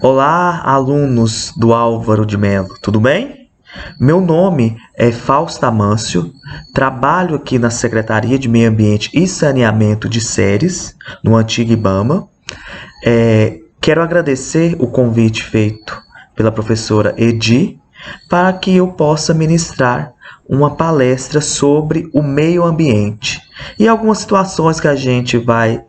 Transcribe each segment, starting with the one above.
Olá, alunos do Álvaro de Melo, tudo bem? Meu nome é Fausto Amâncio, trabalho aqui na Secretaria de Meio Ambiente e Saneamento de Ceres, no antigo IBAMA. Quero agradecer o convite feito pela professora Edi para que eu possa ministrar uma palestra sobre o meio ambiente e algumas situações que a gente vai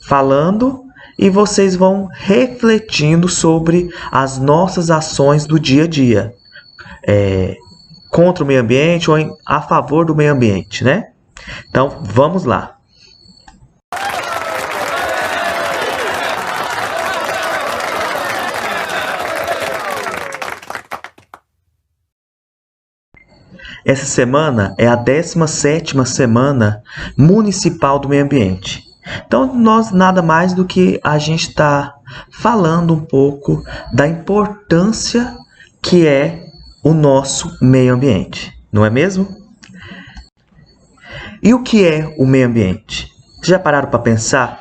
falando e vocês vão refletindo sobre as nossas ações do dia a dia, contra o meio ambiente ou a favor do meio ambiente, né? Então, vamos lá. Essa semana é a 17ª Semana Municipal do Meio Ambiente. Então, nós nada mais do que a gente está falando um pouco da importância que é o nosso meio ambiente, não é mesmo? E o que é o meio ambiente? Já pararam para pensar,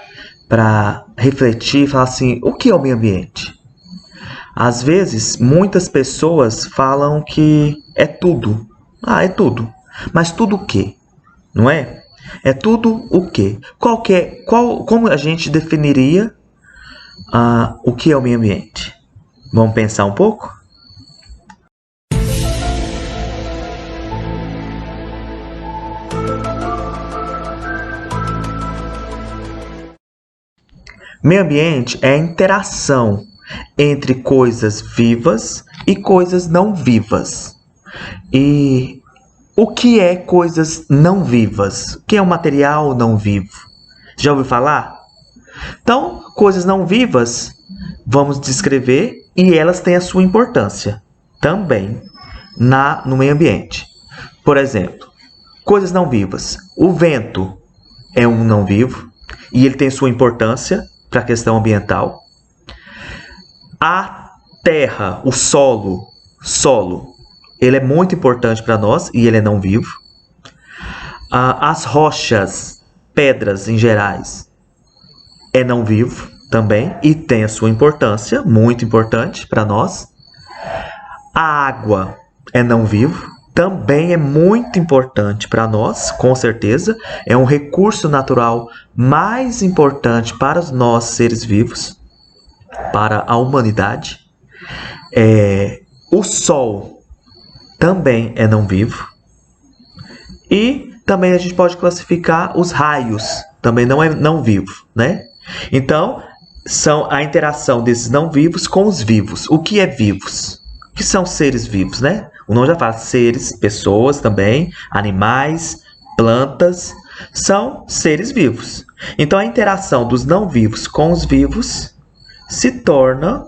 para refletir e falar assim, o que é o meio ambiente? Às vezes, muitas pessoas falam que é tudo. É tudo. Mas tudo o quê? Não é? É tudo o quê? Como a gente definiria o que é o meio ambiente? Vamos pensar um pouco? Meio ambiente é a interação entre coisas vivas e coisas não vivas. E o que é coisas não vivas? O que é um material não vivo? Já ouviu falar? Então, coisas não vivas, vamos descrever e elas têm a sua importância também no meio ambiente. Por exemplo, coisas não vivas. O vento é um não vivo e ele tem sua importância para a questão ambiental. A terra, o solo, ele é muito importante para nós e ele é não vivo. As rochas, pedras em gerais, é não vivo também e tem a sua importância, muito importante para nós. A água é não vivo, também é muito importante para nós, com certeza. É um recurso natural mais importante para nós seres vivos, para a humanidade. O sol também é não vivo. E também a gente pode classificar os raios, também não é não vivo, né? Então, são a interação desses não vivos com os vivos. O que é vivos? O que são seres vivos, né? O nome já fala seres, pessoas também, animais, plantas, são seres vivos. Então, a interação dos não vivos com os vivos se torna,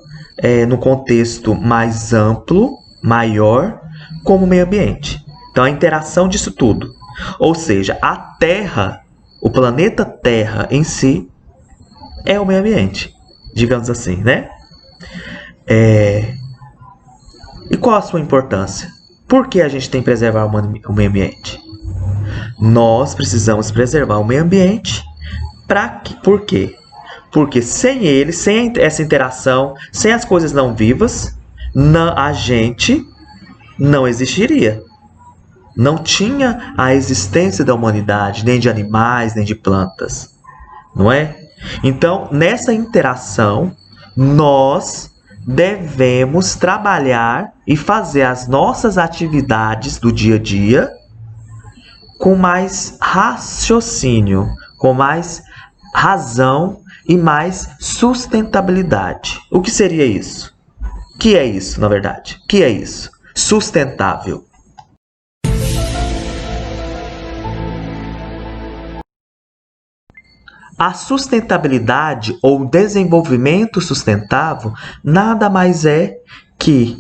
no contexto mais amplo, maior, como meio ambiente. Então, a interação disso tudo. Ou seja, a Terra, o planeta Terra em si, é o meio ambiente, digamos assim, né? E qual a sua importância? Por que a gente tem que preservar o meio ambiente? Nós precisamos preservar o meio ambiente por quê? Porque sem ele, sem essa interação, sem as coisas não vivas, a gente não existiria. Não tinha a existência da humanidade, nem de animais, nem de plantas, não é? Então, nessa interação, nós devemos trabalhar e fazer as nossas atividades do dia a dia com mais raciocínio, com mais razão e mais sustentabilidade. O que seria isso? O que é isso, na verdade? O que é isso? Sustentável. A sustentabilidade ou desenvolvimento sustentável nada mais é que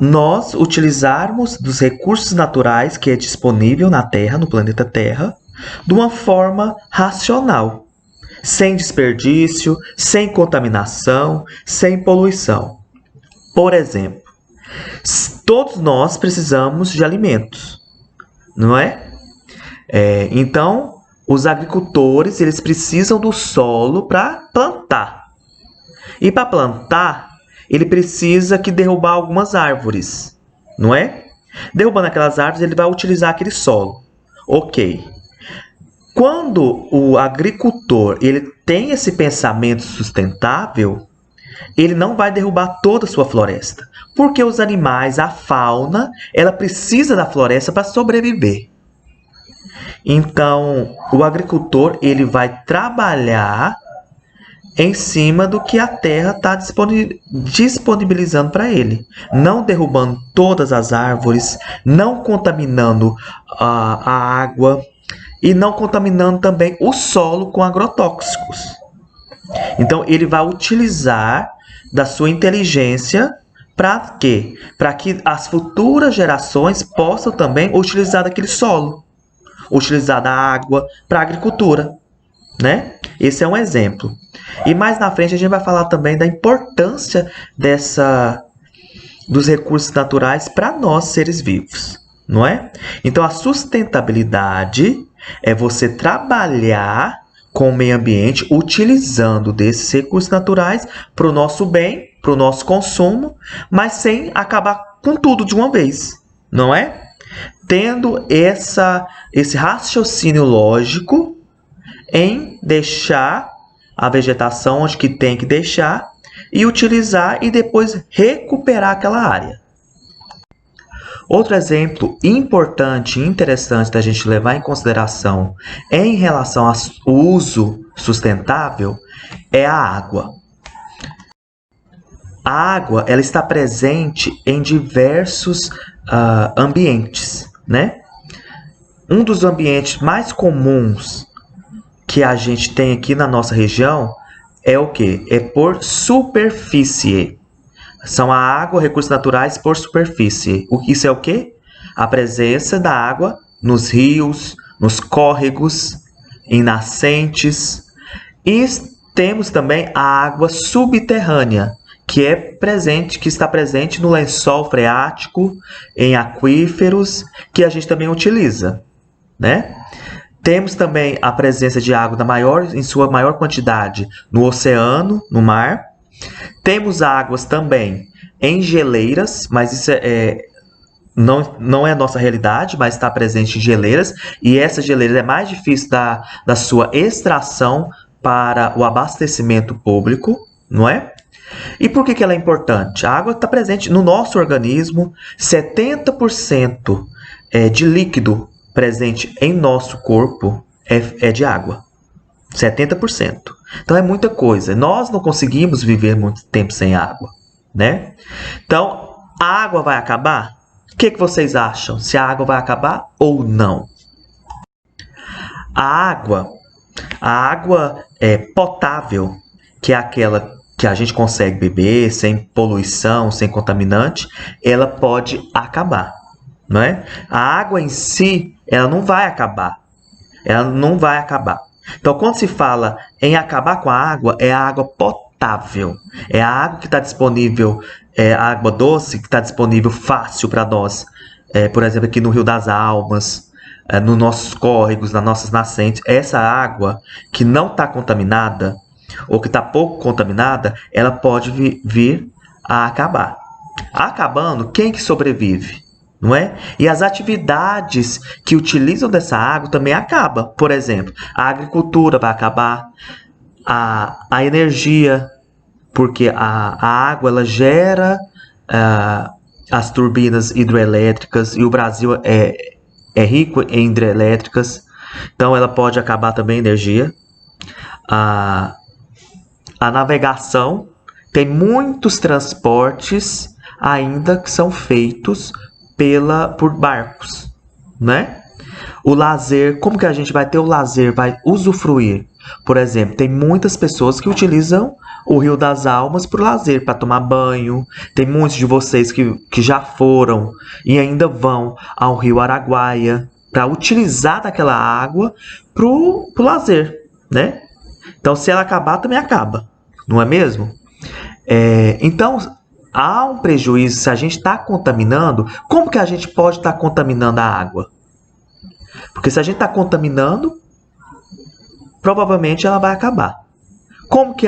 nós utilizarmos dos recursos naturais que é disponível na Terra, no planeta Terra, de uma forma racional, sem desperdício, sem contaminação, sem poluição. Por exemplo, todos nós precisamos de alimentos, não é? Então, os agricultores, eles precisam do solo para plantar. E para plantar, ele precisa que derrubar algumas árvores, não é? Derrubando aquelas árvores, ele vai utilizar aquele solo. Ok. Quando o agricultor ele tem esse pensamento sustentável, ele não vai derrubar toda a sua floresta, porque os animais, a fauna, ela precisa da floresta para sobreviver. Então, o agricultor ele vai trabalhar em cima do que a terra está disponibilizando para ele, não derrubando todas as árvores, não contaminando a água e não contaminando também o solo com agrotóxicos. Então, ele vai utilizar da sua inteligência para quê? Para que as futuras gerações possam também utilizar daquele solo, utilizar da água para a agricultura, né? Esse é um exemplo. E mais na frente a gente vai falar também da importância dos recursos naturais para nós seres vivos, não é? Então a sustentabilidade é você trabalhar com o meio ambiente utilizando desses recursos naturais para o nosso bem, para o nosso consumo, mas sem acabar com tudo de uma vez, não é? Tendo esse raciocínio lógico em deixar a vegetação onde que tem que deixar e utilizar e depois recuperar aquela área. Outro exemplo importante e interessante da gente levar em consideração em relação ao uso sustentável é a água. A água ela está presente em diversos ambientes, né? Um dos ambientes mais comuns que a gente tem aqui na nossa região é o quê? É por superfície. São a água, recursos naturais por superfície. Isso é o quê? A presença da água nos rios, nos córregos, em nascentes. E temos também a água subterrânea, que está presente no lençol freático, em aquíferos, que a gente também utiliza, né? Temos também a presença de água em sua maior quantidade no oceano, no mar. Temos águas também em geleiras, mas isso não é a nossa realidade, mas está presente em geleiras. E essas geleiras é mais difícil da sua extração para o abastecimento público, não é? E por que ela é importante? A água está presente no nosso organismo, 70% de líquido presente em nosso corpo é de água. 70%. Então é muita coisa. Nós não conseguimos viver muito tempo sem água, né? Então, a água vai acabar? O que vocês acham? Se a água vai acabar ou não? A água potável, que é aquela que a gente consegue beber sem poluição, sem contaminante, ela pode acabar, não é? A água em si, ela não vai acabar. Ela não vai acabar. Então, quando se fala em acabar com a água, é a água potável. É a água que está disponível, a água doce que está disponível fácil para nós. Por exemplo, aqui no Rio das Almas, nos nossos córregos, nas nossas nascentes. Essa água que não está contaminada, ou que está pouco contaminada, ela pode vir a acabar. Acabando, quem que sobrevive? Não é? E as atividades que utilizam dessa água também acabam. Por exemplo, a agricultura vai acabar, a energia, porque a água ela gera as turbinas hidroelétricas e o Brasil é rico em hidrelétricas, então ela pode acabar também a energia. A navegação, tem muitos transportes ainda que são feitos por barcos, né? O lazer, como que a gente vai ter o lazer, vai usufruir? Por exemplo, tem muitas pessoas que utilizam o Rio das Almas para o lazer, para tomar banho. Tem muitos de vocês que já foram e ainda vão ao Rio Araguaia para utilizar daquela água pro lazer, né? Então, se ela acabar, também acaba, não é mesmo? Então, há um prejuízo se a gente está contaminando. Como que a gente pode estar contaminando a água? Porque se a gente está contaminando, provavelmente ela vai acabar. Como que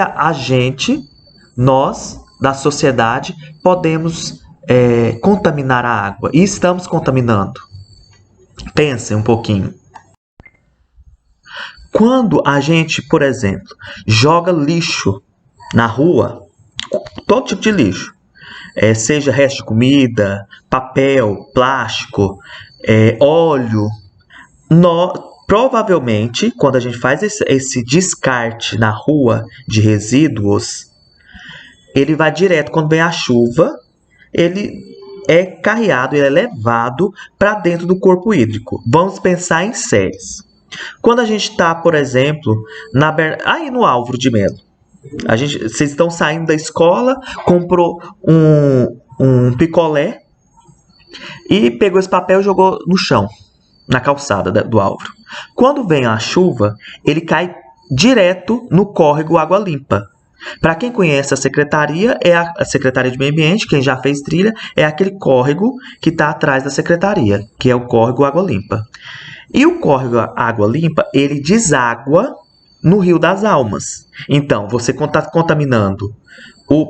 nós da sociedade podemos contaminar a água e estamos contaminando? Pensem um pouquinho. Quando a gente, por exemplo, joga lixo na rua, todo tipo de lixo, seja resto de comida, papel, plástico, óleo, provavelmente, quando a gente faz esse descarte na rua de resíduos, ele vai direto, quando vem a chuva, ele é carreado, ele é levado para dentro do corpo hídrico. Vamos pensar em séries. Quando a gente está, por exemplo, aí no Álvaro de Melo, vocês estão saindo da escola, comprou um picolé e pegou esse papel e jogou no chão, na calçada do Álvaro. Quando vem a chuva, ele cai direto no córrego Água Limpa. Para quem conhece a secretaria, é a Secretaria de Meio Ambiente, quem já fez trilha, é aquele córrego que está atrás da secretaria, que é o córrego Água Limpa. E o córrego Água Limpa, ele deságua no Rio das Almas. Então, você está contaminando,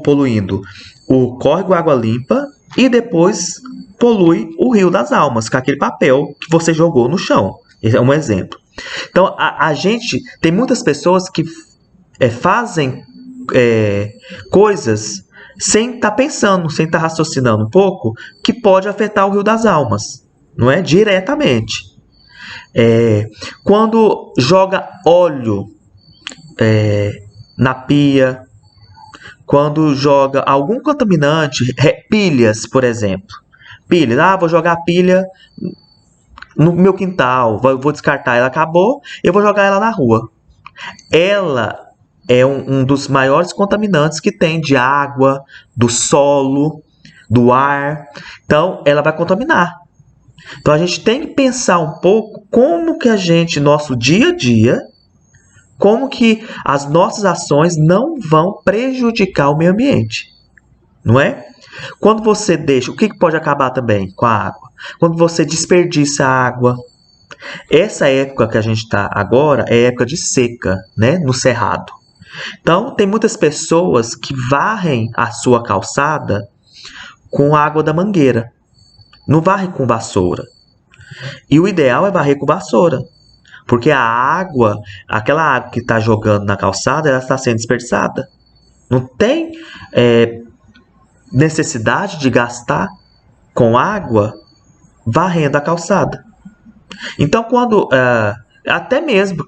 poluindo o córrego Água Limpa e depois polui o Rio das Almas, com aquele papel que você jogou no chão. Esse é um exemplo. Então, a gente tem muitas pessoas que fazem coisas sem estar pensando, sem estar raciocinando um pouco, que pode afetar o Rio das Almas, não é? Diretamente. Quando joga óleo na pia, quando joga algum contaminante, pilhas, por exemplo. Pilhas, vou jogar a pilha no meu quintal, vou descartar, ela acabou, eu vou jogar ela na rua. Ela é um dos maiores contaminantes que tem de água, do solo, do ar. Então, ela vai contaminar. Então, a gente tem que pensar um pouco como que nosso dia a dia, como que as nossas ações não vão prejudicar o meio ambiente. Não é? Quando você deixa... O que pode acabar também com a água? Quando você desperdiça a água. Essa época que a gente está agora é época de seca, né? No Cerrado. Então, tem muitas pessoas que varrem a sua calçada com água da mangueira. Não varre com vassoura. E o ideal é varrer com vassoura. Porque a água, aquela água que está jogando na calçada, ela está sendo desperdiçada. Não tem necessidade de gastar com água varrendo a calçada. Então, até mesmo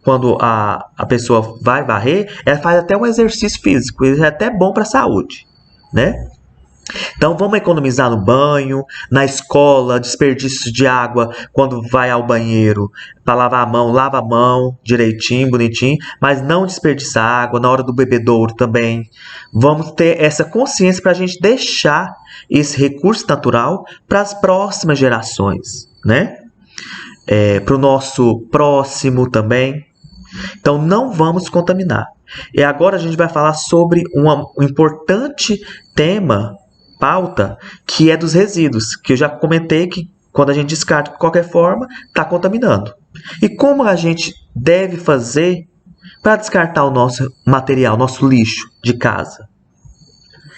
quando a pessoa vai varrer, ela faz até um exercício físico. Isso é até bom para a saúde, né? Então, vamos economizar no banho, na escola, desperdício de água quando vai ao banheiro para lavar a mão, lava a mão direitinho, bonitinho, mas não desperdiçar água na hora do bebedouro também. Vamos ter essa consciência para a gente deixar esse recurso natural para as próximas gerações, né? Para o nosso próximo também. Então, não vamos contaminar. E agora a gente vai falar sobre um importante tema, pauta, que é dos resíduos, que eu já comentei que quando a gente descarta de qualquer forma, está contaminando. E como a gente deve fazer para descartar o nosso material, nosso lixo de casa?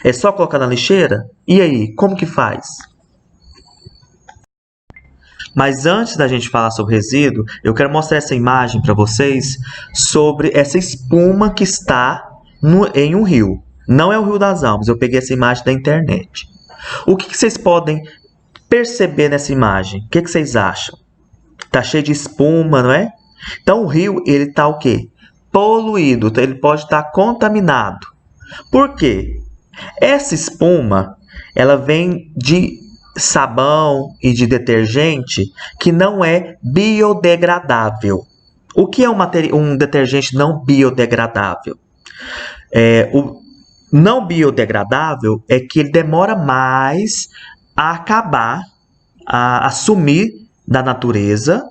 É só colocar na lixeira? E aí, como que faz? Mas antes da gente falar sobre resíduo, eu quero mostrar essa imagem para vocês sobre essa espuma que está em um rio. Não é o Rio das Almas, eu peguei essa imagem da internet. O que vocês podem perceber nessa imagem? O que vocês acham? Tá cheio de espuma, não é? Então o rio, ele está o quê? Poluído, então ele pode estar contaminado. Por quê? Essa espuma, ela vem de sabão e de detergente que não é biodegradável. O que é um detergente não biodegradável? O não biodegradável é que ele demora mais a acabar, a sumir da natureza.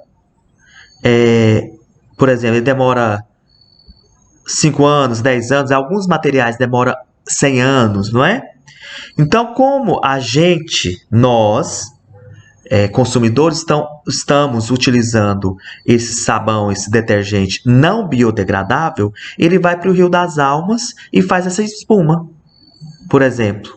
Por exemplo, ele demora 5 anos, 10 anos. Alguns materiais demoram 100 anos, não é? Então, como nós, consumidores, estamos utilizando esse sabão, esse detergente não biodegradável, ele vai para o Rio das Almas e faz essa espuma. por exemplo.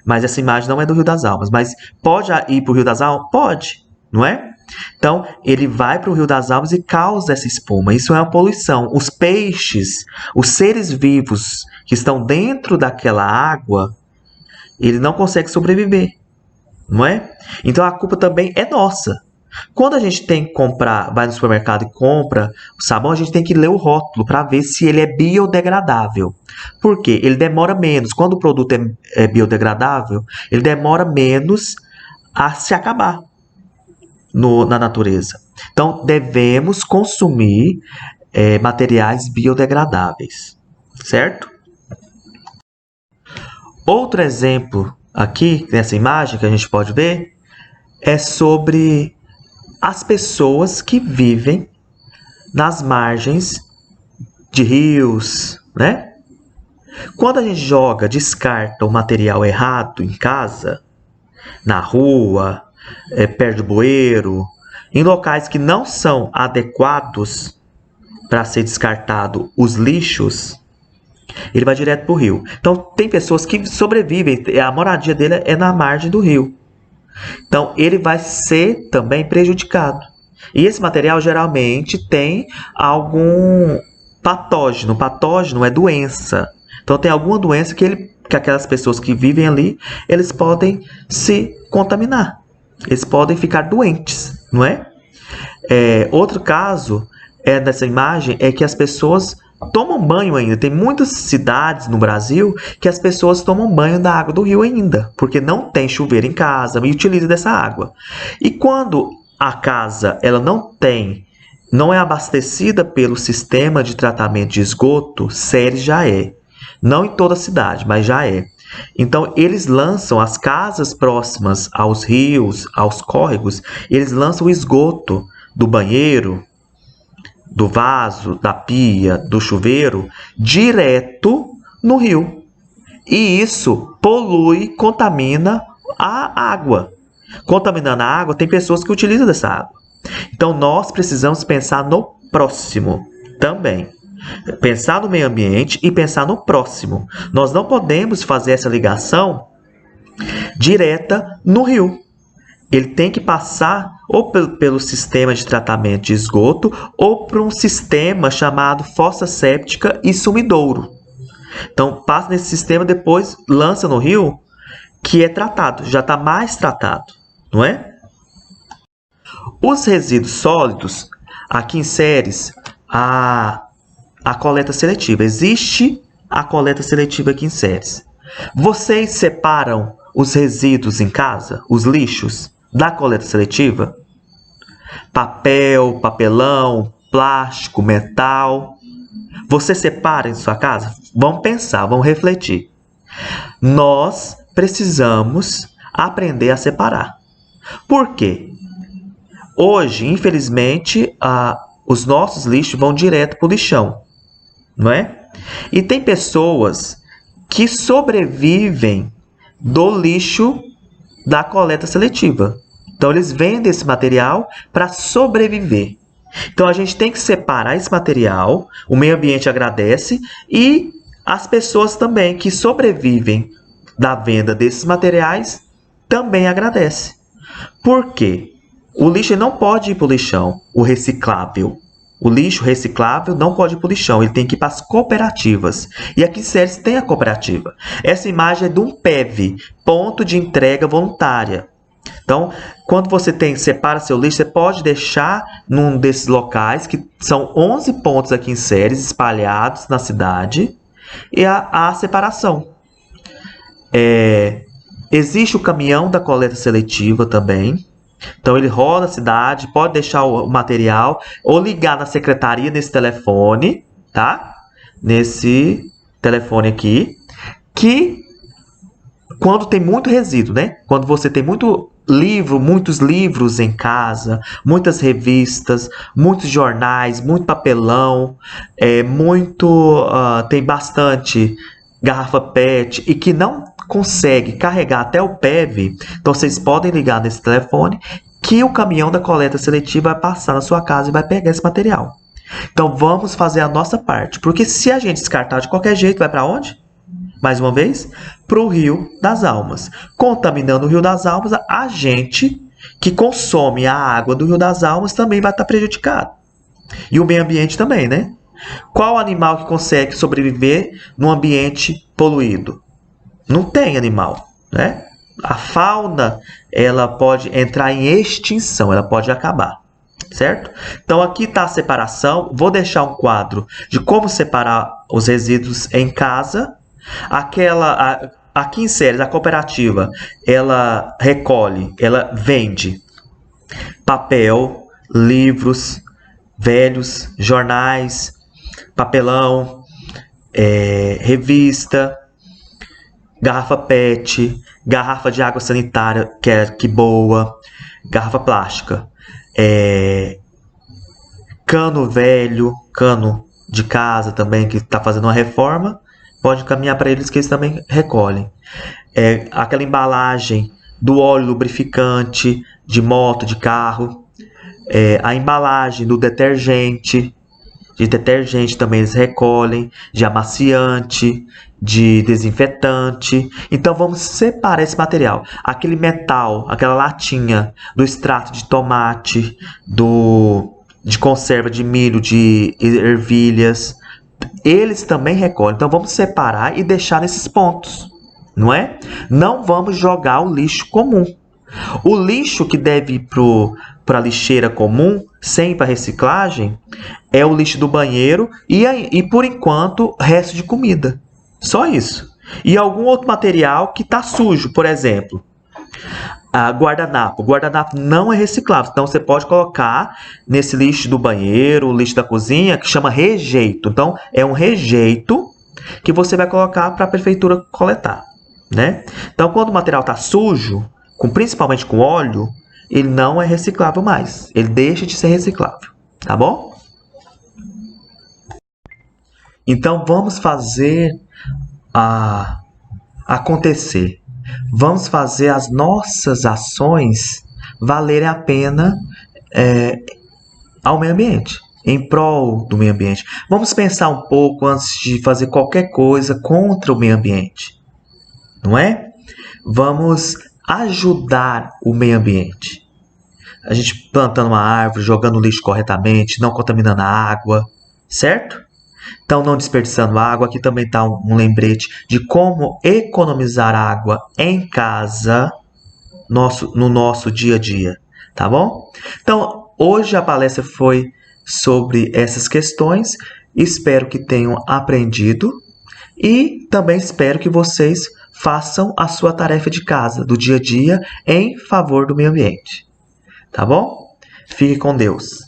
Mas essa imagem não é do Rio das Almas. Mas pode ir para o Rio das Almas? Pode, não é? Então, ele vai para o Rio das Almas e causa essa espuma. Isso é uma poluição. Os peixes, os seres vivos que estão dentro daquela água, ele não consegue sobreviver, não é? Então, a culpa também é nossa. Quando a gente tem que comprar, vai no supermercado e compra o sabão, a gente tem que ler o rótulo para ver se ele é biodegradável. Por quê? Ele demora menos. Quando o produto é biodegradável, ele demora menos a se acabar na natureza. Então, devemos consumir materiais biodegradáveis, certo? Outro exemplo aqui, nessa imagem que a gente pode ver, é sobre as pessoas que vivem nas margens de rios, né? Quando a gente descarta o material errado em casa, na rua, perto do bueiro, em locais que não são adequados para ser descartado os lixos, ele vai direto para o rio. Então, tem pessoas que sobrevivem, a moradia dele é na margem do rio. Então, ele vai ser também prejudicado. E esse material geralmente tem algum patógeno. Patógeno é doença. Então, tem alguma doença que aquelas pessoas que vivem ali, eles podem se contaminar. Eles podem ficar doentes, não é? Outro caso dessa imagem é que as pessoas tomam banho ainda. Tem muitas cidades no Brasil que as pessoas tomam banho da água do rio ainda, porque não tem chuveiro em casa e utilizam dessa água. E quando a casa ela não é abastecida pelo sistema de tratamento de esgoto, SERES já é. Não em toda a cidade, mas já é. Então, eles lançam as casas próximas aos rios, aos córregos, eles lançam o esgoto do banheiro, do vaso, da pia, do chuveiro, direto no rio. E isso polui, contamina a água. Contaminando a água, tem pessoas que utilizam dessa água. Então, nós precisamos pensar no próximo também. Pensar no meio ambiente e pensar no próximo. Nós não podemos fazer essa ligação direta no rio. Ele tem que passar ou pelo sistema de tratamento de esgoto ou por um sistema chamado fossa séptica e sumidouro. Então, passa nesse sistema, depois lança no rio, que é tratado, já está mais tratado, não é? Os resíduos sólidos, aqui em SERES, a coleta seletiva. Existe a coleta seletiva aqui em SERES. Vocês separam os resíduos em casa, os lixos, da coleta seletiva? Papel, papelão, plástico, metal. Você separa em sua casa? Vamos pensar, vamos refletir. Nós precisamos aprender a separar. Por quê? Hoje, infelizmente, os nossos lixos vão direto para o lixão, não é? E tem pessoas que sobrevivem do lixo da coleta seletiva. Então, eles vendem esse material para sobreviver. Então, a gente tem que separar esse material, o meio ambiente agradece, e as pessoas também que sobrevivem da venda desses materiais também agradecem. Por quê? O lixo não pode ir para o lixão, o reciclável. O lixo reciclável não pode ir para o lixão, ele tem que ir para as cooperativas. E aqui em SERES tem a cooperativa. Essa imagem é de um PEV, Ponto de Entrega Voluntária. Então, quando você separa seu lixo, você pode deixar num desses locais, que são 11 pontos aqui em SERES, espalhados na cidade, e a separação. Existe o caminhão da coleta seletiva também. Então, ele roda a cidade, pode deixar o material ou ligar na secretaria nesse telefone, tá? Nesse telefone aqui, que quando tem muito resíduo, né? Quando você tem muitos livros em casa, muitas revistas, muitos jornais, muito papelão, tem bastante garrafa PET e que não consegue carregar até o PEV, então vocês podem ligar nesse telefone que o caminhão da coleta seletiva vai passar na sua casa e vai pegar esse material. Então vamos fazer a nossa parte, porque se a gente descartar de qualquer jeito, vai para onde? mais uma vez, para o rio das almas. Contaminando o rio das almas, a gente que consome a água do rio das almas também vai estar prejudicado. E o meio ambiente também, né? Qual animal que consegue sobreviver num ambiente poluído? Não tem animal, né? A fauna, ela pode entrar em extinção, ela pode acabar, certo? Então aqui está a separação. Vou deixar um quadro de como separar os resíduos em casa. Aqui em Ceres, a cooperativa, ela recolhe, ela vende papel, livros velhos, jornais, papelão, revista, garrafa PET, garrafa de água sanitária que boa, garrafa plástica, cano velho, cano de casa também que está fazendo uma reforma, pode encaminhar para eles que eles também recolhem. Aquela embalagem do óleo lubrificante de moto, de carro, a embalagem do detergente, de detergente também eles recolhem, de amaciante, de desinfetante. Então vamos separar esse material. Aquele metal, aquela latinha do extrato de tomate, de conserva de milho, de ervilhas, eles também recolhem. Então vamos separar e deixar nesses pontos, não é? Não vamos jogar o lixo comum. O lixo que deve ir para a lixeira comum, sem para reciclagem, é o lixo do banheiro e por enquanto, resto de comida. Só isso. E algum outro material que está sujo, por exemplo, guardanapo. Guardanapo não é reciclável, então você pode colocar nesse lixo do banheiro, o lixo da cozinha, que chama rejeito. Então, é um rejeito que você vai colocar para a prefeitura coletar, né? Então, quando o material está sujo, principalmente com óleo, ele não é reciclável mais. Ele deixa de ser reciclável, tá bom? Então, vamos fazer acontecer. Vamos fazer as nossas ações valerem a pena ao meio ambiente, em prol do meio ambiente. Vamos pensar um pouco antes de fazer qualquer coisa contra o meio ambiente, não é? Vamos ajudar o meio ambiente. A gente plantando uma árvore, jogando lixo corretamente, não contaminando a água, certo? Então, não desperdiçando água. Aqui também está um lembrete de como economizar água em casa, no nosso dia a dia, tá bom? Então, hoje a palestra foi sobre essas questões. Espero que tenham aprendido e também espero que vocês façam a sua tarefa de casa, do dia a dia, em favor do meio ambiente. Tá bom? Fique com Deus.